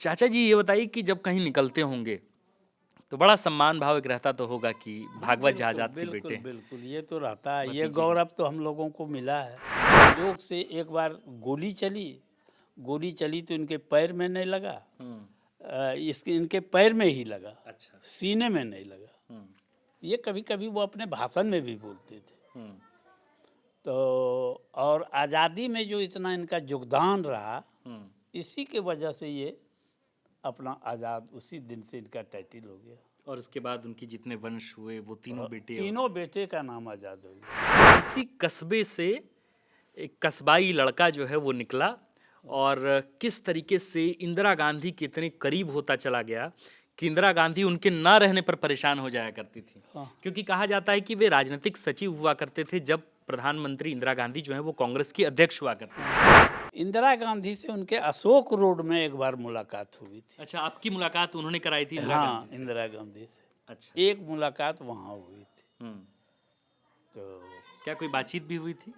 चाचा जी ये बताइए कि जब कहीं निकलते होंगे तो बड़ा सम्मान भाव एक रहता तो होगा कि हाँ, भागवत बिल्कुल, जहाजात के बेटे बिल्कुल, हैं, बिल्कुल, ये तो रहता है, ये भतीजे हैं। गौरव तो हम लोगों को मिला है। संयोग से एक बार गोली चली तो इनके पैर में नहीं लगा, इसके इनके पैर में ही लगा, अच्छा। सीने में नहीं लगा। ये कभी-कभी वो अपने भाषण में भी बोलते थे। तो और आज़ादी में जो इतना इनका योगदान रहा, इसी के वजह से ये अपना आज़ाद उसी दिन से इनका टाइटल हो गया। और उसके बाद उनके जितने वंश हुए वो तीनों बेटे और तीनों बेटे का नाम आज़ाद हो गया। इसी कस्बे से एक कस्बाई लड़का जो है वो निकला और किस तरीके से इंदिरा गांधी के इतने करीब होता चला गया कि इंदिरा गांधी उनके ना रहने पर परेशान हो जाया करती थी। हाँ। क्योंकि कहा जाता है कि वे राजनीतिक सचिव हुआ करते थे जब प्रधानमंत्री इंदिरा गांधी जो है वो कांग्रेस की अध्यक्ष हुआ करती थी। इंदिरा गांधी से उनके अशोक रोड में एक बार मुलाकात हुई थी। अच्छा, आपकी मुलाकात उन्होंने कराई थी इंदिरा हाँ, गांधी से? इंदिरा गांधी से अच्छा। एक मुलाकात वहाँ हुई थी। तो क्या कोई बातचीत भी हुई थी?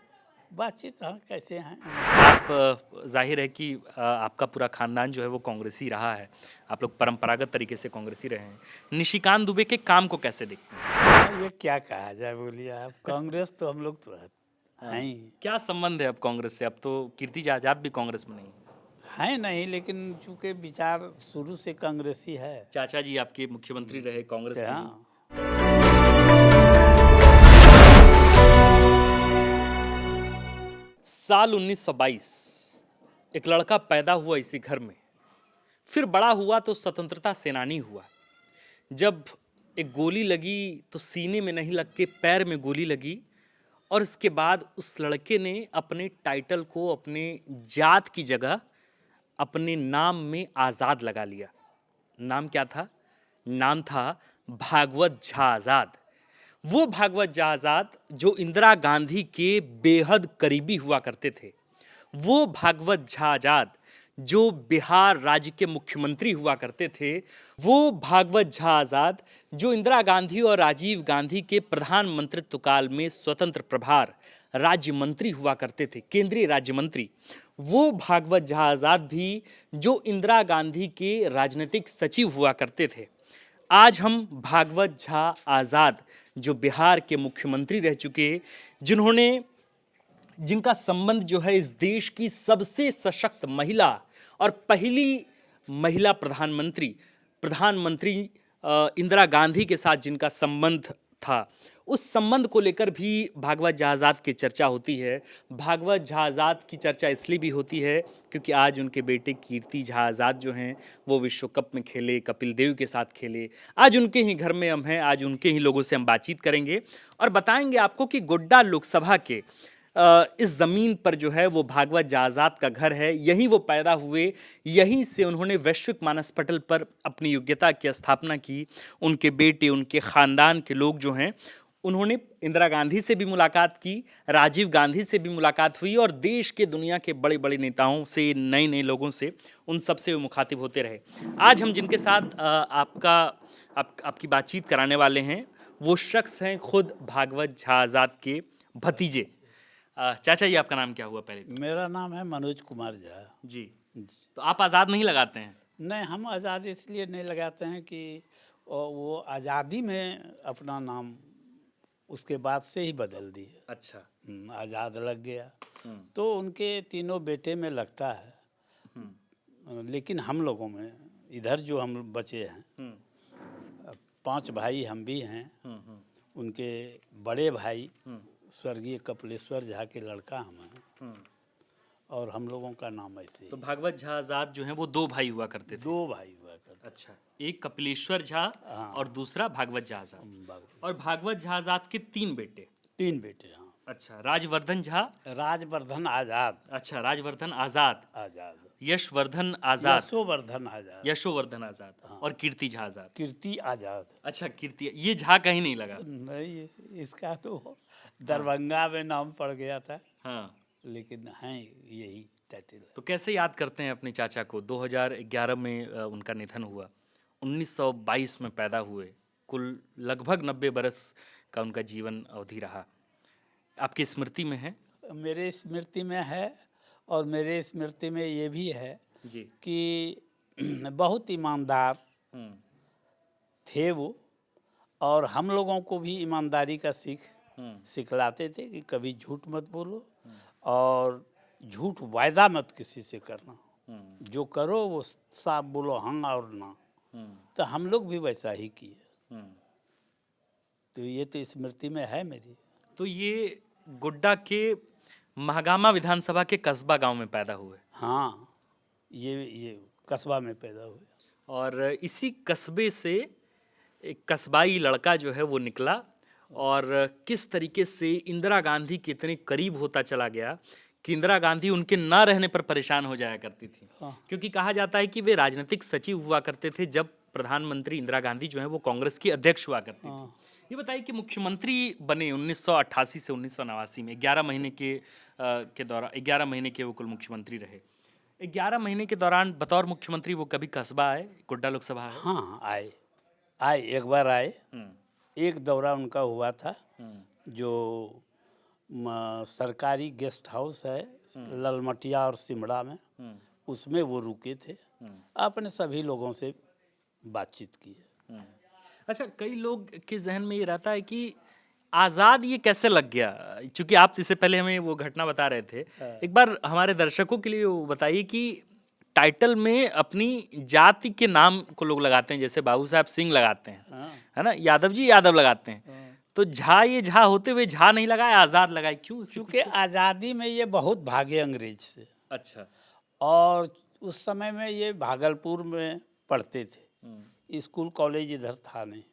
बातचीत, हाँ, कैसे हैं। आप जाहिर है कि आपका पूरा खानदान जो है वो कांग्रेसी रहा है, आप लोग परंपरागत तरीके से कांग्रेसी रहे हैं। निशिकांत दुबे के काम को कैसे देखते हैं? हाँ, ये क्या कहा जाए, बोलिए आप। कांग्रेस तो हम लोग तो हैं ही। क्या संबंध है अब कांग्रेस से? अब तो कीर्ति आजाद भी कांग्रेस में नहीं है। हैं नहीं, लेकिन चूंकि विचार शुरू से कांग्रेसी है। चाचा जी आपके मुख्यमंत्री रहे कांग्रेस तो के ही। हाँ, साल 1922 एक लड़का पैदा हुआ इसी घर में, फिर बड़ा हुआ तो स्वतंत्रता सेनानी हुआ। जब एक गोली लगी तो सीने में नहीं लग के पैर में गोली लगी और इसके बाद उस लड़के ने अपने टाइटल को अपने जात की जगह अपने नाम में आज़ाद लगा लिया। नाम क्या था? नाम था भागवत झा आज़ाद। वो भागवत झा आज़ाद जो इंदिरा गांधी के बेहद करीबी हुआ करते थे। वो भागवत झा आज़ाद जो बिहार राज्य के मुख्यमंत्री हुआ करते थे। वो भागवत झा आज़ाद जो इंदिरा गांधी और राजीव गांधी के प्रधानमंत्रित्व काल में स्वतंत्र प्रभार राज्य मंत्री हुआ करते थे, केंद्रीय राज्य मंत्री। वो भागवत झा आज़ाद भी जो इंदिरा गांधी के राजनीतिक सचिव हुआ करते थे। आज हम भागवत झा आज़ाद जो बिहार के मुख्यमंत्री रह चुके, जिनका संबंध जो है इस देश की सबसे सशक्त महिला और पहली महिला प्रधानमंत्री इंदिरा गांधी के साथ जिनका संबंध था, उस संबंध को लेकर भी भागवत झा आज़ाद की चर्चा होती है। भागवत झा आज़ाद की चर्चा इसलिए भी होती है क्योंकि आज उनके बेटे कीर्ति झा आज़ाद जो हैं वो विश्व कप में खेले, कपिल देव के साथ खेले। आज उनके ही घर में हम हैं, आज उनके ही लोगों से हम बातचीत करेंगे और बताएंगे आपको कि गोड्डा लोकसभा के इस ज़मीन पर जो है वो भागवत झा आज़ाद का घर है। यहीं वो पैदा हुए, यहीं से उन्होंने वैश्विक मानस पटल पर अपनी योग्यता की स्थापना की। उनके बेटे, उनके ख़ानदान के लोग जो हैं उन्होंने इंदिरा गांधी से भी मुलाकात की, राजीव गांधी से भी मुलाकात हुई और देश के दुनिया के बड़े बड़े नेताओं से, नए नए लोगों से, उन सब से वो मुखातिब होते रहे। आज हम जिनके साथ आपकी बातचीत कराने वाले हैं वो शख्स हैं खुद भागवत झा आज़ाद के भतीजे। चाचा जी आपका नाम क्या हुआ पहले तो? मेरा नाम है मनोज कुमार झा। जी। जी। तो आप आज़ाद नहीं लगाते हैं? नहीं, हम आज़ाद इसलिए नहीं लगाते हैं कि वो आज़ादी में अपना नाम उसके बाद से ही बदल दिए। अच्छा। आज़ाद लग गया तो उनके तीनों बेटे में लगता है। लेकिन हम लोगों में इधर जो हम बचे हैं, 5 भाई हम भी हैं। उनके बड़े भाई स्वर्गीय कपिलेश्वर झा के लड़का हम हैं और हम लोगों का नाम ऐसे ही। तो भागवत झा आज़ाद जो हैं वो 2 भाई हुआ करते थे? 2 भाई हुआ करते। अच्छा, एक कपिलेश्वर झा हाँ। और दूसरा भागवत झा आज़ाद। बाबू, और भागवत झा आज़ाद के 3 बेटे? 3 बेटे। हाँ, अच्छा, राजवर्धन झा। राजवर्धन आज़ाद। अच्छा, राजवर्धन आज़ाद, आज़ाद, यशवर्धन आज़ाद, यशोवर्धन आज़ाद, यशोवर्धन आज़ाद और कीर्ति झा आज़ाद। कीर्ति आज़ाद। अच्छा, कीर्ति, ये झा कहीं नहीं लगा। नहीं, इसका तो दरभंगा में नाम पड़ गया था, हाँ। लेकिन हैं यही टाइटल है। तो कैसे याद करते हैं अपने चाचा को? 2011 में उनका निधन हुआ, 1922 में पैदा हुए, कुल लगभग 90 बरस का उनका जीवन अवधि रहा। आपकी स्मृति में है? मेरे स्मृति में है और मेरे स्मृति में ये भी है जी। कि बहुत ईमानदार थे वो, और हम लोगों को भी ईमानदारी का सिखलाते थे कि कभी झूठ मत बोलो और झूठ वायदा मत किसी से करना, जो करो वो साफ बोलो, हाँ और ना। तो हम लोग भी वैसा ही किए। तो ये तो स्मृति में है मेरी। तो ये गोड्डा के महागामा विधानसभा के कस्बा गांव में पैदा हुए, हाँ, ये कस्बा में पैदा हुए। और इसी कस्बे से एक कस्बाई लड़का जो है वो निकला, और किस तरीके से इंदिरा गांधी के इतने करीब होता चला गया कि इंदिरा गांधी उनके ना रहने पर परेशान हो जाया करती थी। हाँ। क्योंकि कहा जाता है कि वे राजनीतिक सचिव हुआ करते थे जब प्रधानमंत्री इंदिरा गांधी जो है वो कांग्रेस की अध्यक्ष हुआ करती थी। ये बताइए कि मुख्यमंत्री बने 1988 से 1989 में 11 महीने के दौरान 11 महीने के वो कुल मुख्यमंत्री रहे। 11 महीने के दौरान बतौर मुख्यमंत्री वो कभी कस्बा आए, गोड्डा लोकसभा है? हाँ, आए एक बार आए। एक दौरा उनका हुआ था, जो सरकारी गेस्ट हाउस है ललमटिया और सिमड़ा में, उसमें वो रुके थे। आपने सभी लोगों से बातचीत की है। अच्छा, कई लोग के जहन में ये रहता है कि आज़ाद ये कैसे लग गया, क्योंकि आप इससे पहले हमें वो घटना बता रहे थे। एक बार हमारे दर्शकों के लिए वो बताइए कि टाइटल में अपनी जाति के नाम को लोग लगाते हैं, जैसे बाबू साहब सिंह लगाते हैं, है ना, यादव जी यादव लगाते हैं, तो झा ये झा होते हुए झा नहीं लगाए, आज़ाद लगाए, क्यों? क्योंकि आज़ादी में ये बहुत भागे अंग्रेज से। अच्छा। और उस समय में ये भागलपुर में पढ़ते थे, स्कूल कॉलेज इधर था नहीं,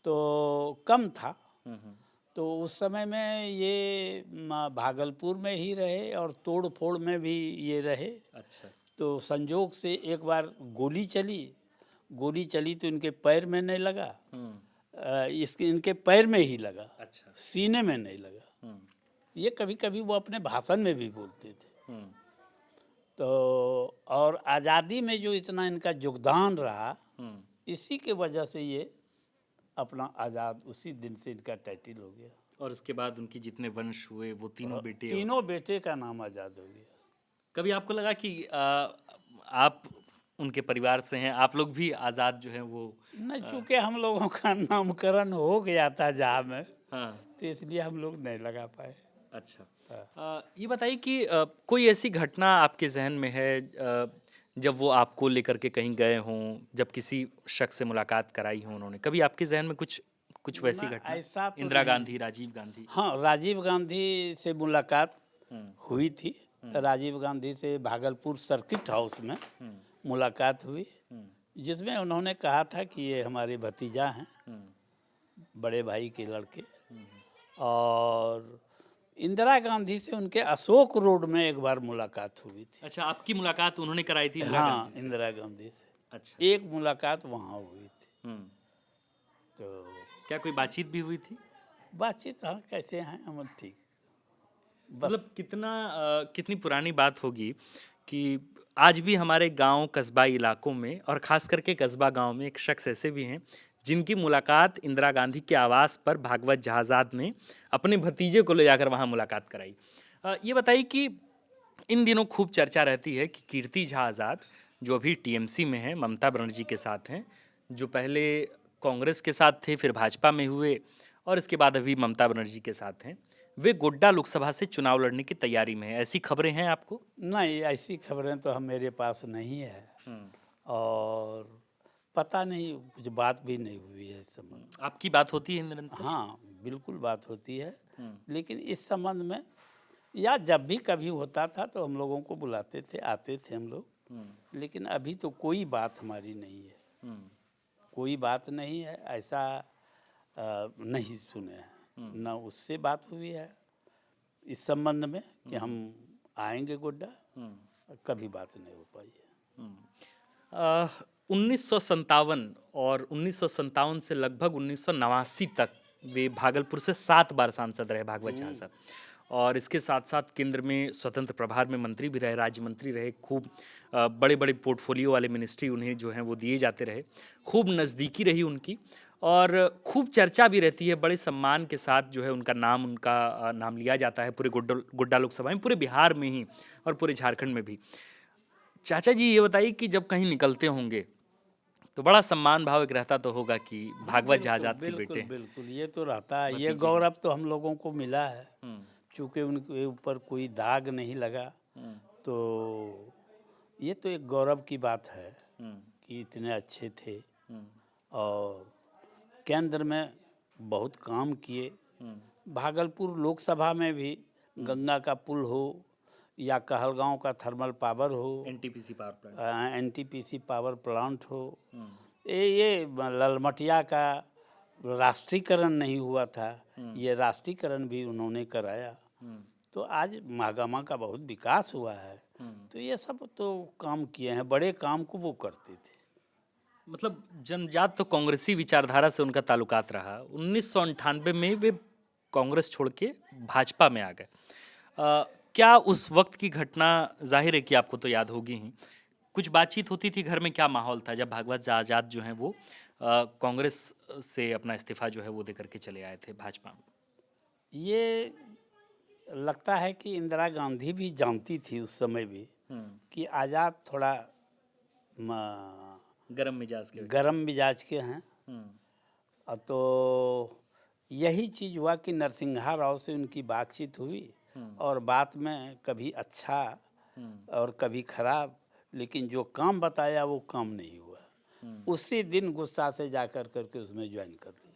तो कम था। तो उस समय में ये भागलपुर में ही रहे और तोड़ फोड़ में भी ये रहे। अच्छा। तो संजोग से एक बार गोली चली तो इनके पैर में नहीं लगा, इनके पैर में ही लगा। अच्छा। सीने में नहीं लगा। ये कभी कभी वो अपने भाषण में भी बोलते थे। तो और आज़ादी में जो इतना इनका योगदान रहा, इसी के वजह से ये अपना आज़ाद, उसी दिन से इनका टाइटल हो गया। और उसके बाद उनके जितने वंश हुए वो तीनों बेटे का नाम आज़ाद हो गया। कभी आपको लगा कि आप उनके परिवार से हैं, आप लोग भी आज़ाद जो हैं वो? नहीं, चूँकि हम लोगों का नामकरण हो गया था जहाँ में, हाँ। तो इसलिए हम लोग नहीं लगा पाए। अच्छा। ये बताइए कि कोई ऐसी घटना आपके जहन में है जब वो आपको लेकर के कहीं गए हों, जब किसी शख्स से मुलाकात कराई हो उन्होंने, कभी आपके जहन में कुछ वैसी घटना? ऐसा तो इंदिरा नहीं। गांधी, राजीव गांधी? हाँ, राजीव गांधी से मुलाकात हुई थी। राजीव गांधी से भागलपुर सर्किट हाउस में मुलाकात हुई, जिसमें उन्होंने कहा था कि ये हमारे भतीजा हैं, बड़े भाई के लड़के। और इंदिरा गांधी से उनके अशोक रोड में एक बार मुलाकात हुई थी। अच्छा, आपकी मुलाकात उन्होंने कराई थी इंदिरा हाँ, गांधी से? इंदिरा गांधी से अच्छा। एक मुलाकात वहाँ हुई थी। तो क्या कोई बातचीत भी हुई थी? बातचीत, हाँ, कैसे हैं हम, ठीक। मतलब कितनी पुरानी बात होगी कि आज भी हमारे गांव कस्बाई इलाकों में और ख़ास करके कस्बा गांव में एक शख्स ऐसे भी हैं जिनकी मुलाकात इंदिरा गांधी के आवास पर भागवत जहाज़ाद ने अपने भतीजे को ले जाकर वहां मुलाकात कराई। ये बताइए कि इन दिनों खूब चर्चा रहती है कि कीर्ति झा आज़ाद, जो अभी टीएमसी में हैं, ममता बनर्जी के साथ हैं, जो पहले कांग्रेस के साथ थे, फिर भाजपा में हुए और इसके बाद अभी ममता बनर्जी के साथ हैं, वे गोड्डा लोकसभा से चुनाव लड़ने की तैयारी में है। ऐसी खबरें हैं आपको? नहीं, ऐसी खबरें तो हम मेरे पास नहीं है, और पता नहीं, कुछ बात भी नहीं हुई है इस संबंध में। आपकी बात होती है निरंतर? हाँ, बिल्कुल बात होती है, लेकिन इस संबंध में या जब भी कभी होता था तो हम लोगों को बुलाते थे, आते थे हम लोग, लेकिन अभी तो कोई बात हमारी नहीं है। कोई बात नहीं है, ऐसा नहीं सुने हैं, ना उससे बात हुई है इस संबंध में कि हम आएंगे गोड्डा, कभी बात नहीं हो पाई है। 1957 और 1957 से लगभग 1989 तक वे भागलपुर से 7 बार सांसद रहे, भागवत झा साहब, और इसके साथ साथ केंद्र में स्वतंत्र प्रभार में मंत्री भी रहे, राज्य मंत्री रहे, खूब बड़े बड़े पोर्टफोलियो वाले मिनिस्ट्री उन्हें जो हैं वो दिए जाते रहे, खूब नज़दीकी रही उनकी, और खूब चर्चा भी रहती है, बड़े सम्मान के साथ जो है उनका नाम लिया जाता है पूरे गोड्डा लोकसभा में, पूरे बिहार में ही और पूरे झारखंड में भी। चाचा जी ये बताइए कि जब कहीं निकलते होंगे तो बड़ा सम्मान भाव एक रहता तो होगा कि हाँ, भागवत बिल्कुल जहाजात के बेटे बिल्कुल हैं, बिल्कुल, ये तो रहता है, ये भतीजे हैं। गौरव तो हम लोगों को मिला है। हम्म, चूँकि उनके ऊपर कोई दाग नहीं लगा, हम्म, तो ये तो एक गौरव की बात है हम्म, कि इतने अच्छे थे हम्म, और केंद्र में बहुत काम किए। हम्म, भागलपुर लोकसभा में भी गंगा का पुल हो या कहलगांव का थर्मल पावर हो, NTPC power plant. NTPC power plant हो, हम्म, ये ललमटिया का राष्ट्रीयकरण नहीं हुआ था, ये राष्ट्रीयकरण भी उन्होंने कराया। हम्म, तो आज महागामा का बहुत विकास हुआ है। तो ये सब तो काम किए हैं, बड़े काम को वो करते थे। मतलब जन्मजात तो कांग्रेसी विचारधारा से उनका ताल्लुकात रहा। 1998 में वे कांग्रेस छोड़ के भाजपा में आ गए। क्या उस वक्त की घटना, जाहिर है कि आपको तो याद होगी ही, कुछ बातचीत होती थी घर में? क्या माहौल था जब भागवत आजाद जो हैं वो कांग्रेस से अपना इस्तीफा जो है वो दे करके चले आए थे भाजपा में? ये लगता है कि इंदिरा गांधी भी जानती थी उस समय भी कि आज़ाद थोड़ा गरम मिजाज के। गरम मिजाज के हैं। हम्म, तो यही चीज़ हुआ कि नरसिंहा राव से उनकी बातचीत हुई और बात में कभी अच्छा और कभी खराब, लेकिन जो काम बताया वो काम नहीं हुआ। उसी दिन गुस्सा से जा करके उसमें ज्वाइन कर लिया।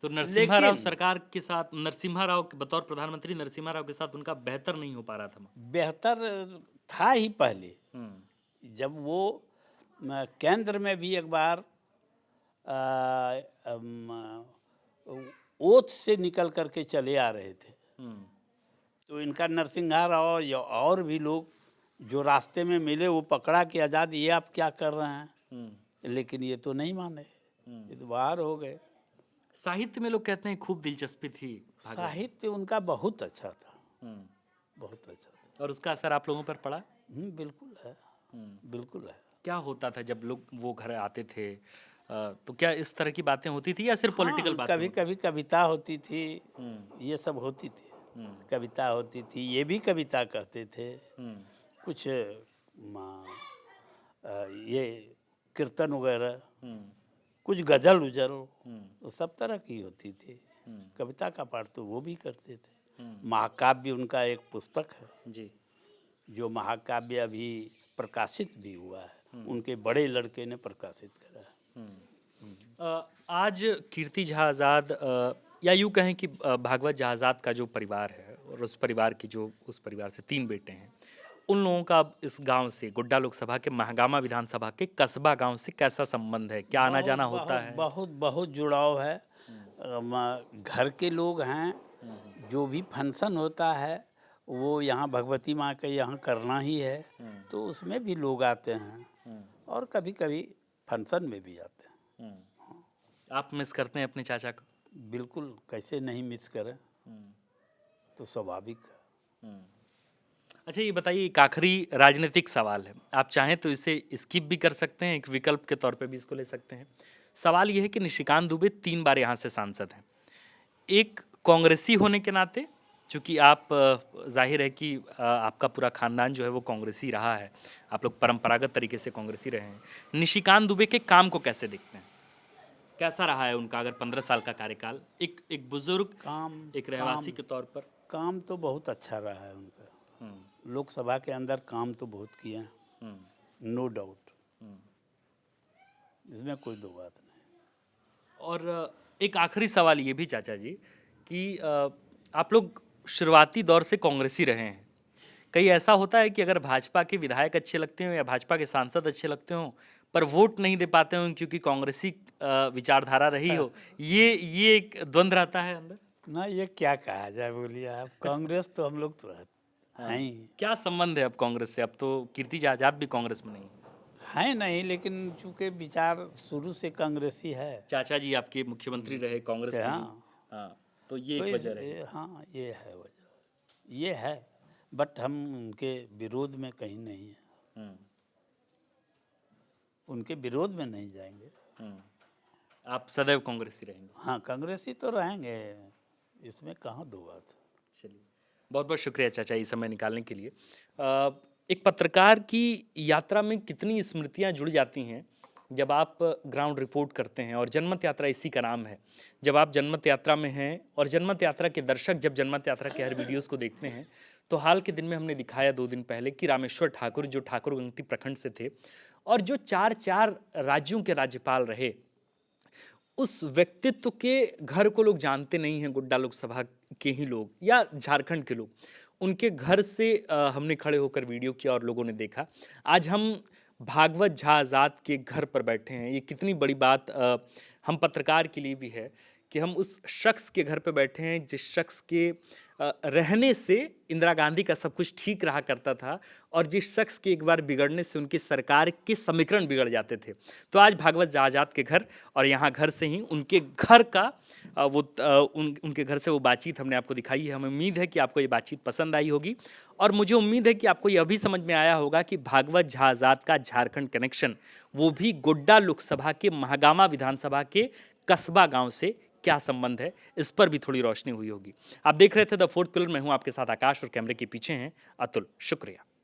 तो नरसिम्हा राव लेकिन सरकार के साथ, नरसिम्हा राव बतौर प्रधानमंत्री नरसिम्हा राव के साथ उनका बेहतर नहीं हो पा रहा था? बेहतर था ही पहले, हम्म, जब वो केंद्र में भी एक बार ओथ से निकल करके चले आ रहे थे, हम्म, तो इनका नरसिंहा राव या और भी लोग जो रास्ते में मिले वो पकड़ा कि आज़ाद ये आप क्या कर रहे हैं, लेकिन ये तो नहीं माने, ये तो बाहर हो गए। साहित्य में लोग कहते हैं खूब दिलचस्पी थी भागवत। साहित्य उनका बहुत अच्छा था, हम्म, बहुत अच्छा था। और उसका असर आप लोगों पर पड़ा? बिल्कुल है, बिल्कुल है। क्या होता था जब लोग वो घर आते थे? तो क्या इस तरह की बातें होती थी या सिर्फ पॉलिटिकल हाँ, बातें कभी होती? कभी कविता होती थी, ये सब होती थी। कविता होती थी, ये भी कविता कहते थे। कुछ ये कीर्तन वगैरह, कुछ गजल उजल, तो सब तरह की होती थी। कविता का पाठ तो वो भी करते थे। महाकाव्य उनका एक पुस्तक है, जी। जो महाकाव्य अभी प्रकाशित भी हुआ है, उनके बड़े लड़के ने प्रकाशित करा है। आज कीर्ति झा आज़ाद, या यूँ कहें कि भागवत झा आज़ाद का जो परिवार है और उस परिवार की जो, उस परिवार से 3 बेटे हैं, उन लोगों का अब इस गांव से, गोड्डा लोकसभा के महागामा विधानसभा के कस्बा गांव से कैसा संबंध है? क्या आना जाना होता बहुत है? बहुत बहुत जुड़ाव है। घर के लोग हैं, जो भी फंक्शन होता है वो यहाँ भगवती माँ के यहाँ करना ही है, तो उसमें भी लोग आते हैं और कभी कभी फंक्शन में भी आते हैं। आप मिस करते हैं अपने चाचा को? बिल्कुल, कैसे नहीं मिस करें, तो स्वाभाविक है। अच्छा ये बताइए, एक आखिरी राजनीतिक सवाल है, आप चाहें तो इसे स्किप भी कर सकते हैं, एक विकल्प के तौर पे भी इसको ले सकते हैं। सवाल ये है कि निशिकांत दुबे 3 बार यहाँ से सांसद हैं। एक कांग्रेसी होने के नाते, चूंकि आप जाहिर है कि आपका पूरा खानदान जो है वो कांग्रेसी रहा है, आप लोग परंपरागत तरीके से कांग्रेसी रहे हैं, निशिकांत दुबे के काम को कैसे देखते हैं? कैसा रहा है उनका, अगर 15 साल का कार्यकाल एक बुजुर्ग, काम एक रहवासी के तौर पर? काम तो बहुत अच्छा रहा है उनका। लोकसभा के अंदर काम तो बहुत किए हैं, नो डाउट, इसमें कोई दो बात नहीं। और एक आखिरी सवाल ये भी चाचा जी कि आप लोग शुरुआती दौर से कांग्रेसी रहे हैं, कहीं ऐसा होता है कि अगर भाजपा के विधायक अच्छे लगते हो या भाजपा के सांसद अच्छे लगते हो पर वोट नहीं दे पाते हो क्योंकि कांग्रेसी विचारधारा रही हो, ये एक द्वंद्व रहता है अंदर? ना, ये क्या कहा जाए, बोलिए आप। कांग्रेस तो हम लोग तो हैं ही, क्या संबंध है अब कांग्रेस से? अब तो कीर्ति आजाद भी कांग्रेस में नहीं है। हैं नहीं, लेकिन चूंकि विचार शुरू से कांग्रेसी है। चाचा जी आपके मुख्यमंत्री रहे कांग्रेस के ही। हाँ, हाँ, तो ये तो एक वजह रही। हाँ, ये है वजह, ये है। बट हम उनके विरोध में कहीं नहीं हैं, हम्म, उनके विरोध में नहीं जाएंगे। हम्म। आप सदैव कांग्रेसी रहेंगे? हाँ, कांग्रेसी तो रहेंगे, इसमें कहाँ दो बात। चलिए, बहुत बहुत शुक्रिया चाचा ये समय निकालने के लिए। एक पत्रकार की यात्रा में कितनी स्मृतियां जुड़ जाती हैं जब आप ग्राउंड रिपोर्ट करते हैं, और जनमत यात्रा इसी का नाम है। जब आप जनमत यात्रा में हैं और जनमत यात्रा के दर्शक जब जनमत यात्रा के हर वीडियोस को देखते हैं, तो हाल के दिन में हमने दिखाया 2 दिन पहले कि रामेश्वर ठाकुर जो ठाकुरगंगटी प्रखंड से थे और जो 4 राज्यों के राज्यपाल रहे, उस व्यक्तित्व के घर को लोग जानते नहीं हैं, गोड्डा लोकसभा के ही लोग या झारखंड के लोग। उनके घर से हमने खड़े होकर वीडियो किया और लोगों ने देखा। आज हम भागवत झा आज़ाद के घर पर बैठे हैं। ये कितनी बड़ी बात हम पत्रकार के लिए भी है कि हम उस शख्स के घर पर बैठे हैं जिस शख्स के रहने से इंदिरा गांधी का सब कुछ ठीक रहा करता था, और जिस शख्स के एक बार बिगड़ने से उनकी सरकार के समीकरण बिगड़ जाते थे। तो आज भागवत झा आज़ाद के घर, और यहाँ घर से ही उनके घर का उनके घर से वो बातचीत हमने आपको दिखाई है। हमें उम्मीद है कि आपको ये बातचीत पसंद आई होगी, और मुझे उम्मीद है कि आपको यह भी समझ में आया होगा कि भागवत झा आज़ाद का झारखंड कनेक्शन, वो भी गोड्डा लोकसभा के महागामा विधानसभा के कस्बा गांव से क्या संबंध है, इस पर भी थोड़ी रोशनी हुई होगी। आप देख रहे थे द फोर्थ पिलर। मैं हूं आपके साथ आकाश, और कैमरे के पीछे हैं अतुल। शुक्रिया।